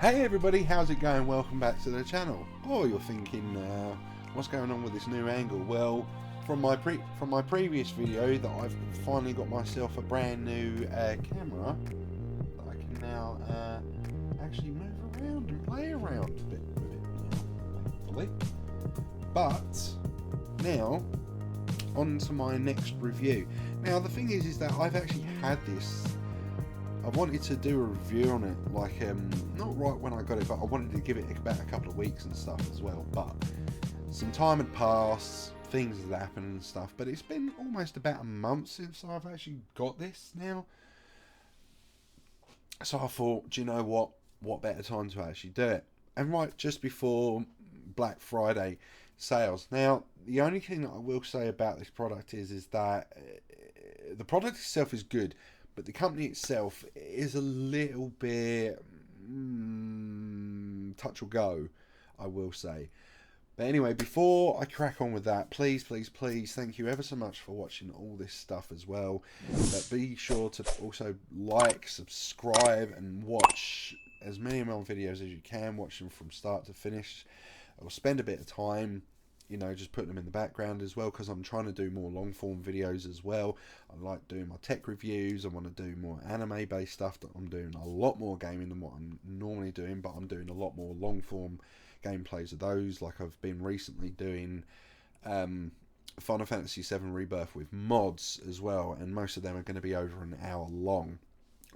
Hey everybody, how's it going? Welcome back to the channel. Oh, you're thinking, what's going on with this new angle? Well, from my previous video that I've finally got myself a brand new camera that I can now actually move around and play around a bit with it now, thankfully. But now, on to my next review. Now the thing is that I've actually had this. I wanted to do a review on it, like, not right when I got it, but I wanted to give it about a couple of weeks and stuff as well. But some time had passed, things had happened and stuff, but it's been almost about a month since I've actually got this now. So I thought, do you know what better time to actually do it? And right just before Black Friday sales. Now, the only thing that I will say about this product is that the product itself is good, but the company itself is a little bit touch or go, I will say. But anyway, before I crack on with that, please, thank you ever so much for watching all this stuff as well. But be sure to also like, subscribe, and watch as many of my videos as you can. Watch them from start to finish. I'll spend a bit of time, you know, just putting them in the background as well, because I'm trying to do more long form videos as well. I like doing my tech reviews. I want to do more anime based stuff. That I'm doing a lot more gaming than what I'm normally doing, but I'm doing a lot more long form gameplays of those. Like I've been recently doing Final Fantasy VII Rebirth with mods as well, and most of them are going to be over an hour long.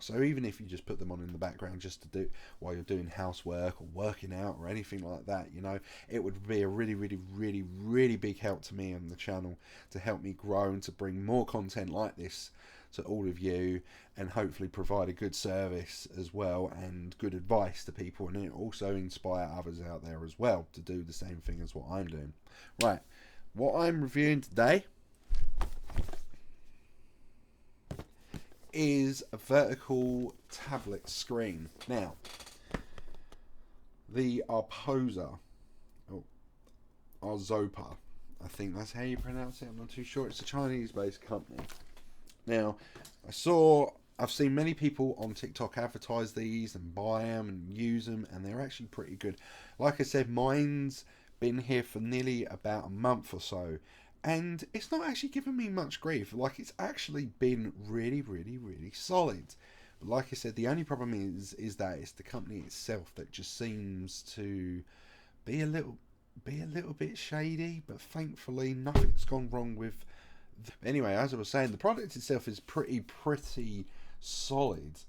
So even if you just put them on in the background just to do while you're doing housework or working out or anything like that, you know, it would be a really big help to me and the channel, to help me grow and to bring more content like this to all of you, and hopefully provide a good service as well and good advice to people, and it also inspire others out there as well to do the same thing as what I'm doing. Right, what I'm reviewing today is a vertical tablet screen. Now, the Arpoza, Arzopa, I think that's how you pronounce it, I'm not too sure. It's a Chinese based company. Now, I've seen many people on TikTok advertise these and buy them and use them, and they're actually pretty good. Like I said, mine's been here for nearly about a month or so, and it's not actually given me much grief. Like, it's actually been really solid. But like I said, the only problem is that it's the company itself that just seems to be a little bit shady. But thankfully, nothing's gone wrong with. Anyway, as I was saying, the product itself is pretty solid.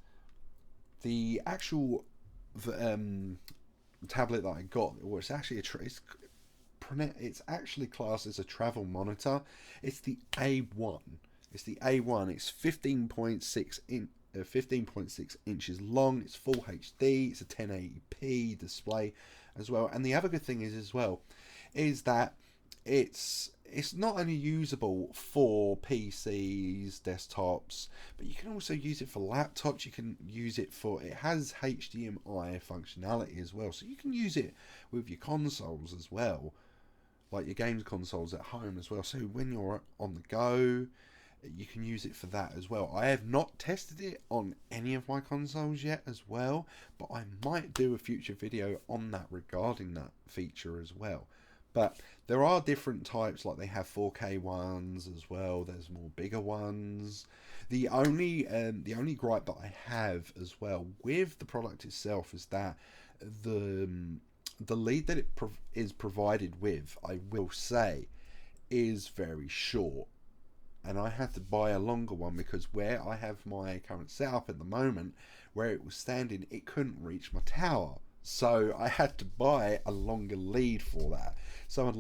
The actual tablet that I got, or it's actually it's actually classed as a travel monitor. It's the A1. It's the A1. It's 15.6 inches long. It's full HD. It's a 1080p display as well. And the other good thing is that it's not only usable for PCs, desktops, but you can also use it for laptops. You can use it for, it has HDMI functionality as well, so you can use it with your consoles as well, like your games consoles at home as well. So when you're on the go, you can use it for that as well. I have not tested it on any of my consoles yet as well, but I might do a future video on that regarding that feature as well. But there are different types, like they have 4K ones as well. There's more bigger ones. The only gripe that I have as well with the product itself is that the lead that it is provided with, I will say, is very short. And I had to buy a longer one because where I have my current setup at the moment, where it was standing, it couldn't reach my tower. So I had to buy a longer lead for that. So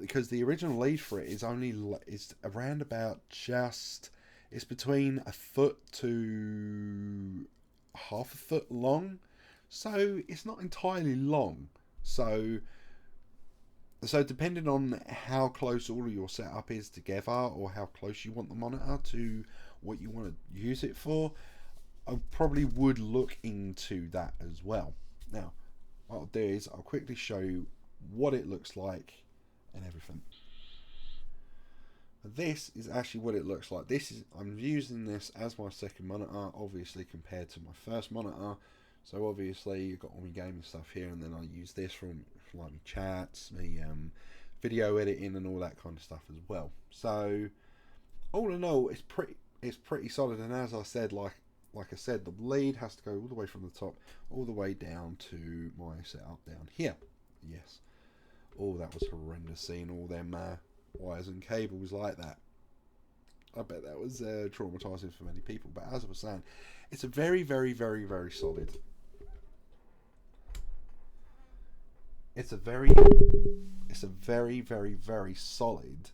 because the original lead for it is around about it's between a foot to half a foot long. So it's not entirely long. So depending on how close all of your setup is together, or how close you want the monitor to what you want to use it for, I probably would look into that as well. Now, what I'll do is I'll quickly show you what it looks like and everything. This is actually what it looks like. I'm using this as my second monitor, obviously, compared to my first monitor. So obviously you've got all my gaming stuff here, and then I use this for like my chats, me video editing, and all that kind of stuff as well. So all in all, it's pretty solid. And as I said, like I said, the lead has to go all the way from the top, all the way down to my setup down here. Yes. Oh, that was horrendous seeing all them wires and cables like that. I bet that was traumatizing for many people. But as I was saying, it's a very, very, very, very solid. It's a very, very, very solid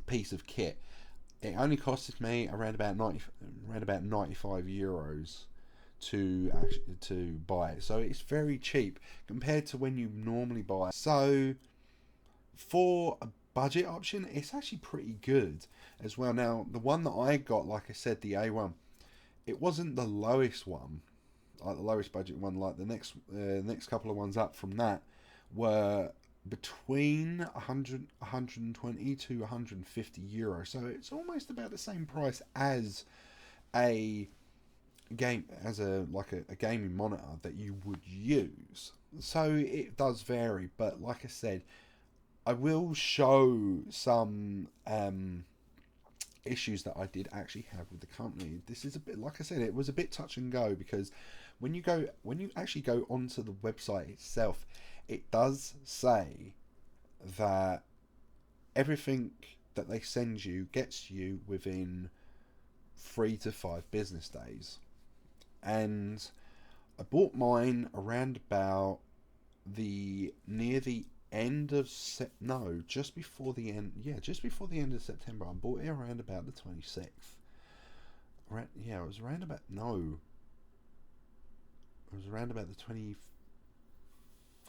piece of kit. It only costed me around about 95 euros to buy it, so it's very cheap compared to when you normally buy it. So for a budget option, it's actually pretty good as well. Now the one that I got, like I said, the A1, it wasn't the lowest one, like the lowest budget one. Like the next couple of ones up from that were between 100, 120 to 150 euros. So it's almost about the same price as a gaming monitor that you would use. So it does vary, but like I said, I will show some issues that I did actually have with the company. This is a bit, like I said, it was a bit touch and go, because when you actually go onto the website itself, it does say that everything that they send you gets you within 3 to 5 business days. And I bought mine around about near the end of just before the end of September. I bought it around about the 26th. It was around about the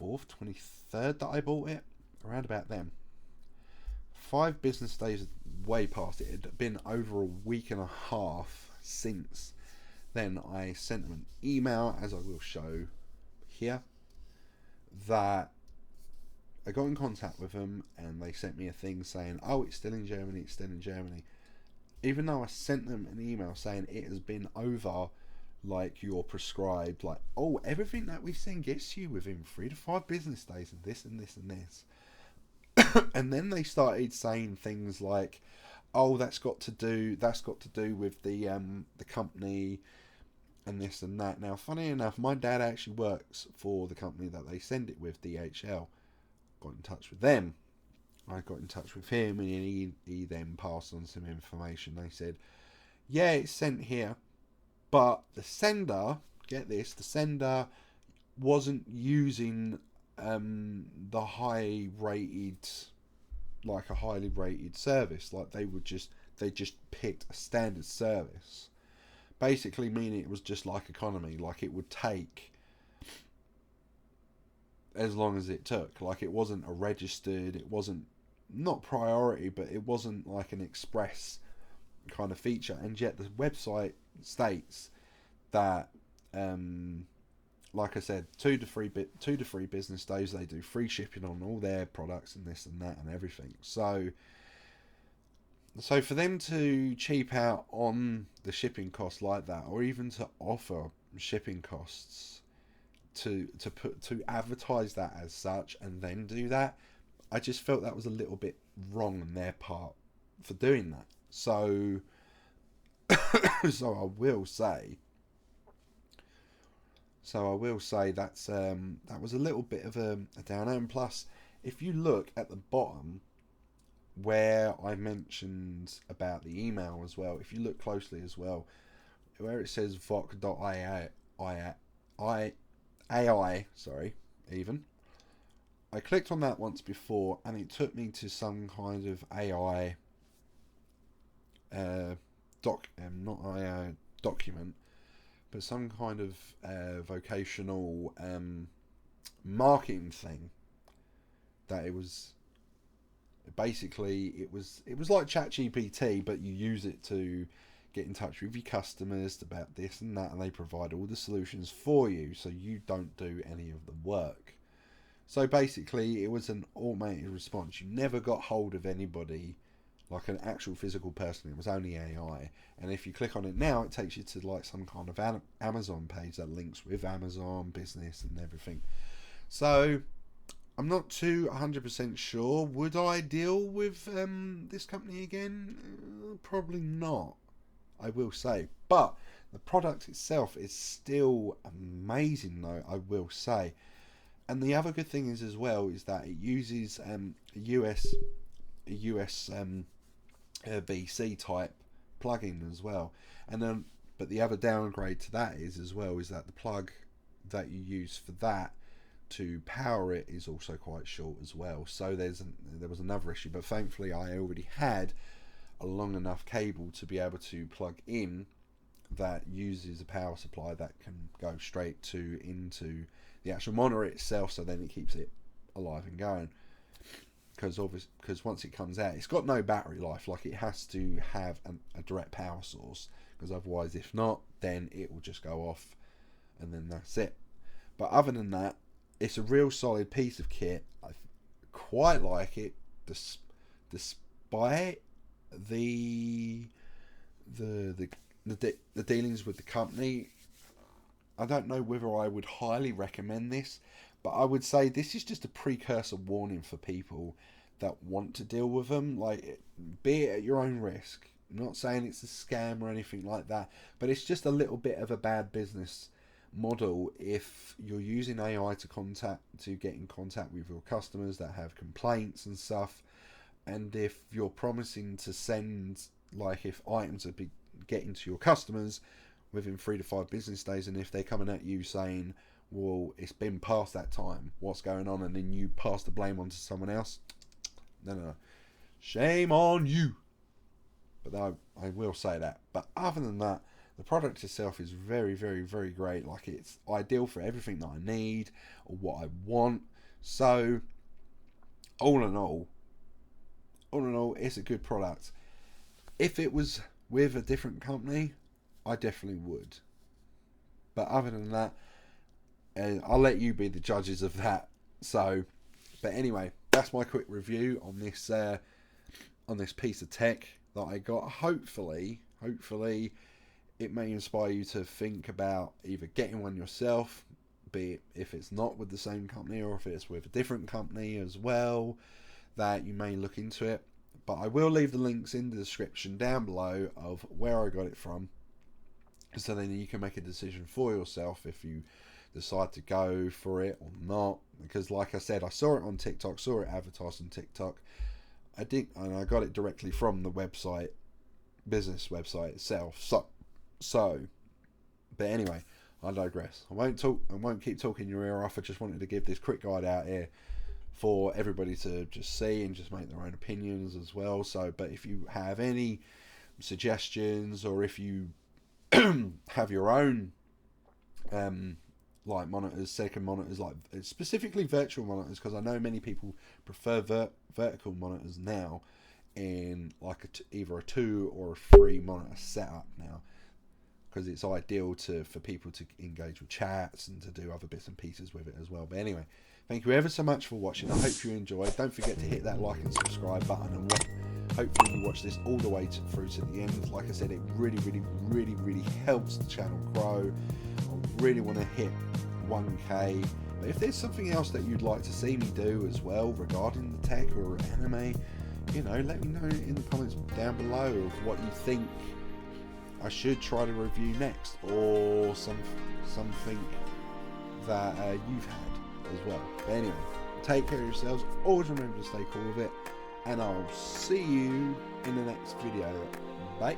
24th, 23rd that I bought it, around about then. 5 business days way past it. It had been over a week and a half since then. I sent them an email, as I will show here, that I got in contact with them, and they sent me a thing saying, oh, it's still in Germany, even though I sent them an email saying it has been over, like you're prescribed, like, oh, everything that we send gets you within 3 to 5 business days, and this and this and this. And then they started saying things like, oh, that's got to do with the company and this and that. Now, funny enough, my dad actually works for the company that they send it with, DHL. Got in touch with them. I got in touch with him, and he then passed on some information. They said, yeah, it's sent here, but the sender, get this, the sender wasn't using the highly rated service. Like they just picked a standard service, basically meaning it was just like economy. Like it would take as long as it took. Like it wasn't a registered, it wasn't, not priority, but it wasn't like an express kind of feature. And yet the website states that like I said, 2 to 3 business days, they do free shipping on all their products and this and that and everything. So for them to cheap out on the shipping costs like that, or even to offer shipping costs to advertise that as such and then do that, I just felt that was a little bit wrong on their part for doing that. So I will say that's that was a little bit of a downer. And plus, if you look at the bottom where I mentioned about the email as well, if you look closely as well, where it says voc.ai, I clicked on that once before, and it took me to some kind of AI document, but some kind of vocational marketing thing. That it was basically it was like ChatGPT, but you use it to get in touch with your customers about this and that, and they provide all the solutions for you, so you don't do any of the work. So basically, it was an automated response. You never got hold of anybody like an actual physical person. It was only AI. And if you click on it now, it takes you to like some kind of Amazon page that links with Amazon business and everything. So I'm not too 100% sure. Would I deal with this company again? Probably not, I will say. But the product itself is still amazing, though, I will say. And the other good thing is as well is that it uses US BC type plugin as well. And then, but the other downgrade to that is as well is that the plug that you use for that to power it is also quite short as well. So there was another issue, but thankfully I already had a long enough cable to be able to plug in that uses a power supply that can go straight into the actual monitor itself, so then it keeps it alive and going. Because once it comes out, it's got no battery life. Like, it has to have a direct power source, because otherwise, if not, then it will just go off, and then that's it. But other than that, it's a real solid piece of kit. I quite like it, despite the dealings with the company. I don't know whether I would highly recommend this, but I would say this is just a precursor warning for people that want to deal with them. Like, be it at your own risk. I'm not saying it's a scam or anything like that, but it's just a little bit of a bad business model if you're using AI to get in contact with your customers that have complaints and stuff. And if you're promising to send, like, if items are getting to your customers within 3 to 5 business days, and if they're coming at you saying, well, it's been past that time, what's going on, and then you pass the blame on to someone else, no, shame on you. But I will say that. But other than that, the product itself is very, very, very great. Like, it's ideal for everything that I need or what I want. So all in all, it's a good product. If it was with a different company, I definitely would. But other than that, I'll let you be the judges of that. So, but anyway, that's my quick review on this piece of tech that I got. Hopefully, it may inspire you to think about either getting one yourself, be it if it's not with the same company or if it's with a different company as well, that you may look into it. But I will leave the links in the description down below of where I got it from, so then you can make a decision for yourself if you decide to go for it or not. Because like I said, I saw it on TikTok, saw it advertised on TikTok. And I got it directly from the website, business website itself. So, but anyway, I digress. I won't keep talking your ear off. I just wanted to give this quick guide out here for everybody to just see and just make their own opinions as well. So, but if you have any suggestions, or if you have your own like monitors, second monitors, like specifically virtual monitors, because I know many people prefer vertical monitors now in like either a 2 or a 3 monitor setup now, because it's ideal for people to engage with chats and to do other bits and pieces with it as well. But anyway, thank you ever so much for watching. I hope you enjoyed. Don't forget to hit that like and subscribe button, and hopefully you watch this all the way through to the end. Like I said, it really, really, really, really helps the channel grow. I really want to hit 1K. But if there's something else that you'd like to see me do as well regarding the tech or anime, let me know in the comments down below of what you think I should try to review next, or something that you've had as well. But anyway, take care of yourselves. Always remember to stay cool with it, and I'll see you in the next video. Bye.